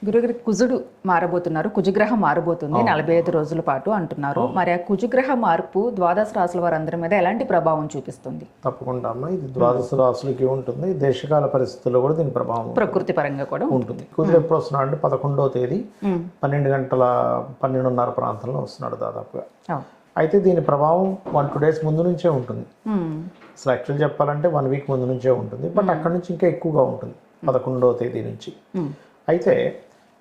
గురుగారి కుజుడు మారబోతున్నారు, కుజగ్రహం మారబోతుంది 45 రోజుల పాటు అంటున్నారు. మరి ఆ కుజగ్రహ మార్పు ద్వాదశ రాశుల వారందరి మీద ఎలాంటి ప్రభావం చూపిస్తుంది? తప్పకుండా అమ్మ, ఇది ద్వాదశ రాశులకి ఉంటుంది. దేశకాల పరిస్థితుల్లో కూడా దీని ప్రభావం ప్రకృతి పరంగా కూడా ఉంటుంది. కుజుడు ఎప్పుడు వస్తున్నాడు అంటే 11వ తేదీ 12 గంటల 12:30 ప్రాంతంలో వస్తున్నాడు దాదాపుగా. అయితే దీని ప్రభావం 1-2 డేస్ ముందు నుంచే ఉంటుంది. అసలు యాక్చువల్ చెప్పాలంటే 1 వీక్ ముందు నుంచే ఉంటుంది. బట్ అక్కడి నుంచి ఇంకా ఎక్కువగా ఉంటుంది 11వ తేదీ నుంచి. అయితే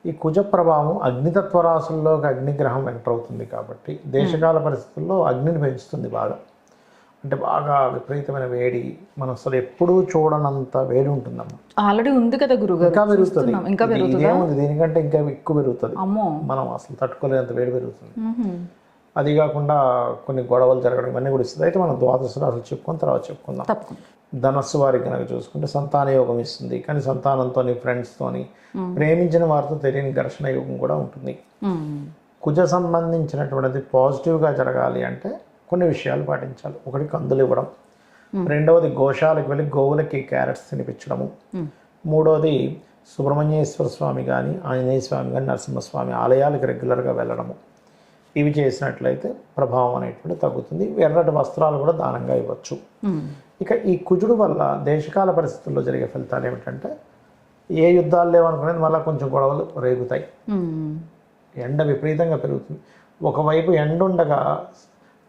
ఈ కుజ ప్రభావం అగ్నితత్వ రాశుల్లోకి అగ్నిగ్రహం ఎంటర్ అవుతుంది కాబట్టి దేశకాల పరిస్థితుల్లో అగ్నిని పెంచుతుంది బాగా. అంటే బాగా విపరీతమైన వేడి, మనం అసలు ఎప్పుడూ చూడనంత వేడి ఉంటుందమ్మా. ఆల్రెడీ ఉంది కదా గురుగారు, ఇంకా పెరుగుతుంది. ఇదేముంది, దీనికంటే ఇంకా ఎక్కువ పెరుగుతుంది. మనం అసలు తట్టుకోలేనంత వేడి పెరుగుతుంది. అది కాకుండా కొన్ని గొడవలు జరగడం ఇవన్నీ కూడా ఇస్తుంది. అయితే మనం ద్వాదశ రాశులు చెప్పుకొని తర్వాత చెప్పుకుందాం. ధనస్సు వారికి కనుక చూసుకుంటే సంతాన యోగం ఇస్తుంది, కానీ సంతానంతో ఫ్రెండ్స్తోని ప్రేమించిన వారితో తెలియని ఘర్షణ యోగం కూడా ఉంటుంది. కుజ సంబంధించినటువంటిది పాజిటివ్గా జరగాలి అంటే కొన్ని విషయాలు పాటించాలి. ఒకటి కందులు ఇవ్వడం, రెండవది గోశాలకు వెళ్ళి గోవులకి క్యారెట్స్ తినిపించడము, మూడవది సుబ్రహ్మణ్యేశ్వర స్వామి కానీ ఆంజనేయ స్వామి కానీ నరసింహస్వామి ఆలయాలకు రెగ్యులర్గా వెళ్ళడము. ఇవి చేసినట్లయితే ప్రభావం అనేటువంటి తగ్గుతుంది. ఎర్రటి వస్త్రాలు కూడా దానంగా ఇవ్వచ్చు. ఇక ఈ కుజుడు వల్ల దేశకాల పరిస్థితుల్లో జరిగే ఫలితాలు ఏమిటంటే ఏ యుద్ధాలు లేవనుకునేది మళ్ళీ కొంచెం గొడవలు రేగుతాయి. ఎండ విపరీతంగా పెరుగుతుంది. ఒకవైపు ఎండ ఉండగా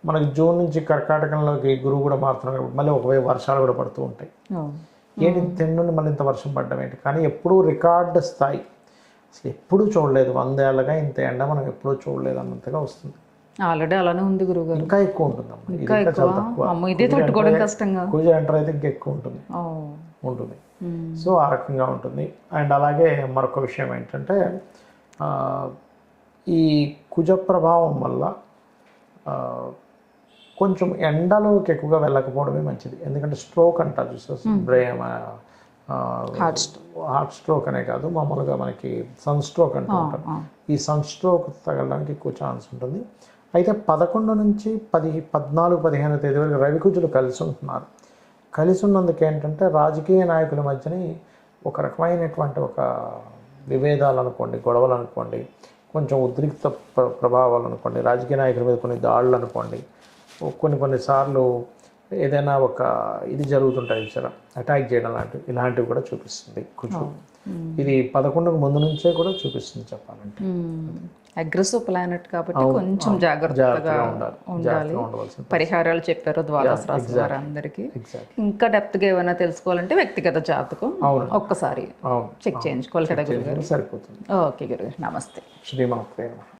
మనకి జూన్ నుంచి కర్కాటకంలోకి గురువు కూడా మారుతున్నాడు కాబట్టి మళ్ళీ ఒకవైపు వర్షాలు కూడా పడుతూ ఉంటాయి. ఏంటి నుండి మళ్ళీ ఇంత వర్షం పడ్డం ఏంటి? కానీ ఎప్పుడూ రికార్డు స్థాయి, అసలు ఎప్పుడూ చూడలేదు, 100 ఏళ్ళగా ఇంత ఎండ మనం ఎప్పుడూ చూడలేదు అన్నంతగా వస్తుంది. ఆల్రెడీ అలానే ఉంది గురుగారు. ఇంకా ఎక్కువ ఉంటుందమ్మా, కుజ ఎంటర్ అయితే ఇంకా ఎక్కువ ఉంటుంది. సో ఆ రకంగా ఉంటుంది. అండ్ అలాగే మరొక విషయం ఏంటంటే ఈ కుజ ప్రభావం వల్ల కొంచెం ఎండలోకి ఎక్కువగా వెళ్ళకపోవడమే మంచిది. ఎందుకంటే స్ట్రోక్ అంటారు చూసారు, బ్రెయిన్ హార్ట్ స్ట్రోక్ అనే కాదు, మామూలుగా మనకి సన్ స్ట్రోక్ అంటూ ఉంటారు. ఈ సన్ స్ట్రోక్ తగలడానికి ఎక్కువ ఛాన్స్ ఉంటుంది. అయితే 11 నుంచి 14-15 తేదీ వరకు రవికుజులు కలిసి ఉంటున్నారు. కలిసి ఉన్నందుకు ఏంటంటే రాజకీయ నాయకుల మధ్యని ఒక రకమైనటువంటి ఒక విభేదాలు అనుకోండి, గొడవలు అనుకోండి, కొంచెం ఉద్రిక్త ప్రభావాలు అనుకోండి, రాజకీయ నాయకుల మీద కొన్ని దాడులు అనుకోండి, కొన్నిసార్లు ఏదైనా ఒక ఇది జరుగుతుంటాయి సరే అటాక్ చేయడం లాంటివి, ఇలాంటివి కూడా చూపిస్తుంది కుజు. ఇది 11కు ముందు నుంచే కూడా చూపిస్తుంది చెప్పాలంటే. అగ్రెసివ్ ప్లానెట్ కాబట్టి కొంచెం జాగ్రత్తగా ఉండాలి. పరిహారాలు చెప్పారు ద్వాదశ రాశి వారందరికీ. ఇంకా డెప్త్గా ఏమైనా తెలుసుకోవాలంటే వ్యక్తిగత జాతకం ఒక్కసారి చెక్ చేయించుకోవాలి కదా గురుగారు? సరిపోతుంది. ఓకే గురుగారు, నమస్తే. శ్రీమాత్రే నమః.